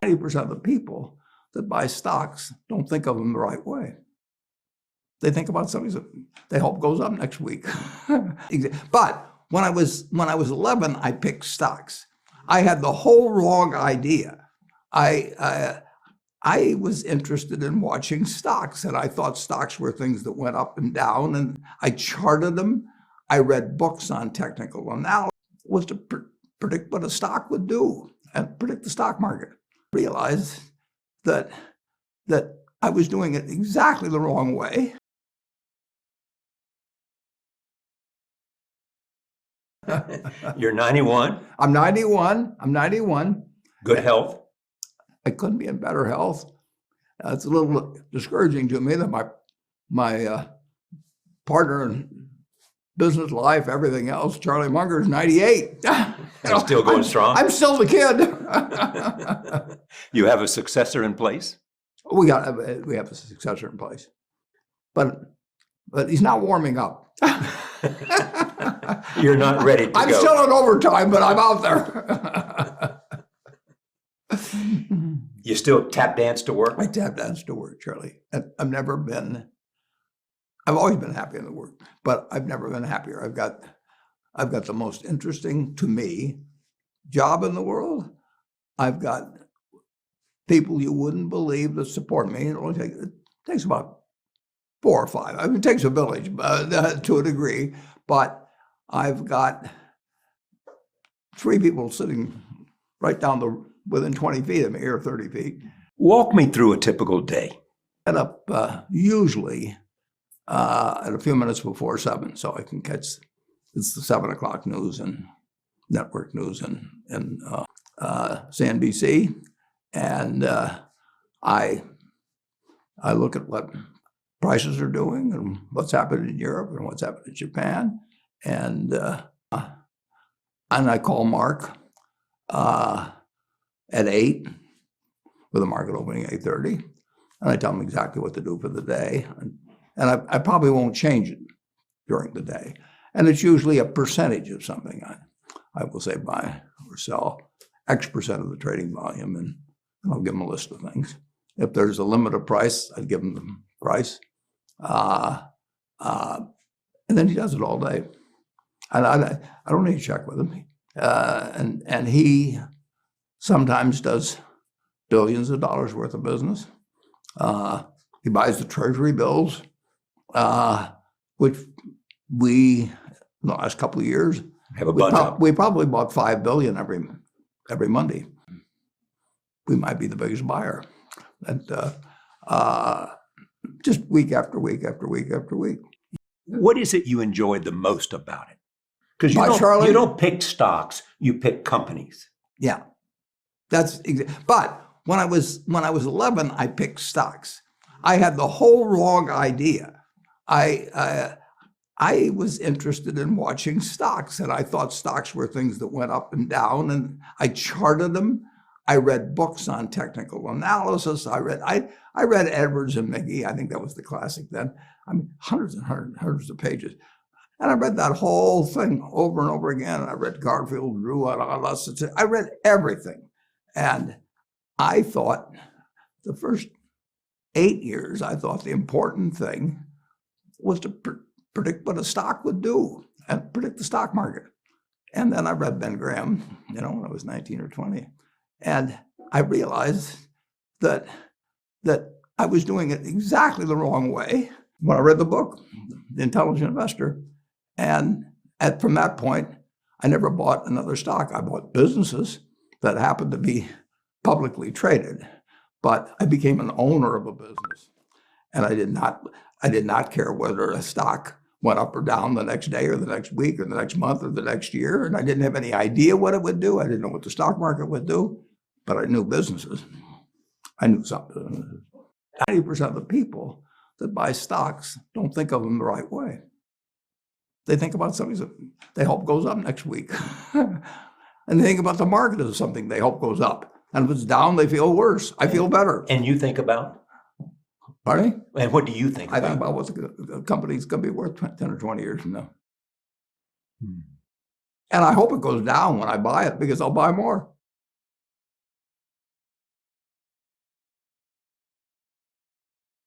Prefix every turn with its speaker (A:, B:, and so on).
A: 90% of the people that buy stocks don't think of them the right way. They think about something that they hope goes up next week. But when I was 11, I picked stocks. I had the whole wrong idea. I was interested in watching stocks, and I thought stocks were things that went up and down, and I charted them. I read books on technical analysis. Was to predict what a stock would do and predict the stock market. Realized that I was doing it exactly the wrong way.
B: You're 91.
A: I'm 91.
B: Good health.
A: I couldn't be in better health. It's a little discouraging to me that my partner in business life, everything else, Charlie Munger, is 98.
B: Still going strong.
A: I'm still the kid.
B: You have a successor in place?
A: We have a successor in place, but he's not warming up.
B: You're not ready to go.
A: I'm still in overtime, but I'm out there.
B: You still tap dance to work?
A: I tap dance to work, Charlie. I've always been happy in the work, but I've never been happier. I've got the most interesting, to me, job in the world. I've got people you wouldn't believe that support me. It takes about 4 or 5. I mean, it takes a village to a degree, but I've got 3 people sitting right down within 20 feet of me, or 30 feet.
B: Walk me through a typical day.
A: Get up usually at a few minutes before 7, so I can catch it's the 7 o'clock news and network news and CNBC, and I look at what prices are doing and what's happening in Europe and what's happening in Japan, and I call Mark at 8 with the market opening at 8:30, and I tell him exactly what to do for the day, and I probably won't change it during the day, and it's usually a percentage of something. I will say buy or sell X percent of the trading volume, and I'll give him a list of things. If there's a limit of price, I'd give him the price. And then he does it all day. And I don't need to check with him. And he sometimes does billions of dollars worth of business. He buys the treasury bills, which we, in the last couple of years,
B: have a bunch of.
A: We probably bought $5 billion every Monday. We might be the biggest buyer. And just week after week after week after week.
B: What is it you enjoyed the most about it? Because
A: Charlie,
B: you don't pick stocks, you pick companies.
A: Yeah, but when I was 11, I picked stocks. I had the whole wrong idea. I was interested in watching stocks, and I thought stocks were things that went up and down, and I charted them. I read books on technical analysis. I read Edwards and McGee. I think that was the classic then. I mean, hundreds and hundreds of pages. And I read that whole thing over and over again. I read Garfield, Drew, I read everything. And I thought the first 8 years, I thought the important thing was to predict what a stock would do and predict the stock market. And then I read Ben Graham, when I was 19 or 20. And I realized that I was doing it exactly the wrong way when I read the book, The Intelligent Investor. And from that point, I never bought another stock. I bought businesses that happened to be publicly traded, but I became an owner of a business. And I did not care whether a stock went up or down the next day or the next week or the next month or the next year. And I didn't have any idea what it would do. I didn't know what the stock market would do, but I knew businesses. I knew something. 90% of the people that buy stocks don't think of them the right way. They think about something that they hope goes up next week. And they think about the market as something they hope goes up. And if it's down, they feel worse. I feel better.
B: And you think about?
A: Pardon me?
B: And what do you think about?
A: I think about what the company's going to be worth 10 or 20 years from now. And I hope it goes down when I buy it, because I'll buy more.